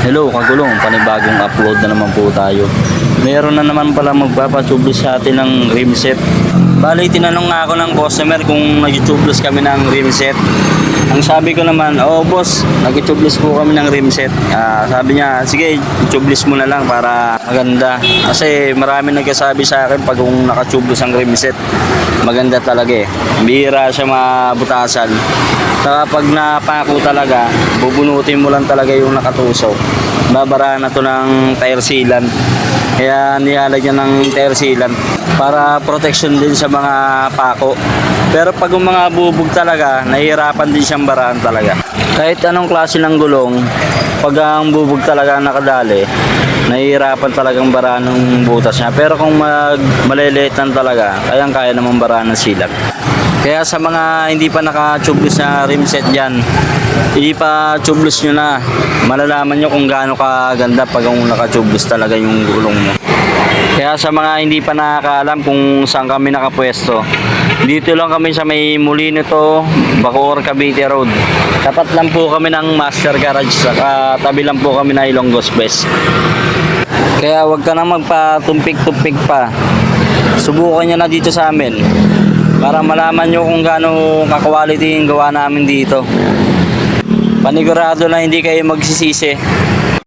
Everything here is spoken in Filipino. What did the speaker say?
Hello kagulong, panibagong upload na naman po tayo. Meron na naman pala magpapatubeless sa atin ng rim set. Bali, tinanong nga ako ng customer kung nag-tubeless kami ng rim set. Ang sabi ko naman, boss, nag-tubeless po kami ng rim set. Sabi niya, sige, tubeless mo na lang para maganda. Kasi marami nagsasabi sa akin pag kung naka-tubeless ang rim set, maganda talaga eh. Bihira siya mabutasan. Saka pag napako talaga, bubunutin mo lang talaga yung nakatusok. Babara na to ng tire sealant. Kaya nilalagyan ng tire sealant para protection din sa mga pako. Pero pag yung mga bubog talaga, nahihirapan din siyang baraan talaga. Kahit anong klase ng gulong, pag ang bubog talaga nakadali, nahihirapan talagang baraan ng butas niya. Pero kung maliliit lang talaga, kaya naman baraan ng silat. Kaya sa mga hindi pa naka-tubeless na rim set dyan, ipa-tubeless nyo na. Malalaman nyo kung gaano kaganda pag naka-tubeless talaga yung gulong mo. Kaya sa mga hindi pa nakakaalam kung saan kami nakapwesto, dito lang kami sa may Molino to, Bacoor, Cavite Road. Tapat lang po kami ng Master Garage, saka tabi lang po kami na Ilonggos Best. Kaya wag ka na magpatumpik-tumpik pa. Subukan nyo na dito sa amin para malaman nyo kung gaano ka-quality yung gawa namin dito. Panigurado na hindi kayo magsisisi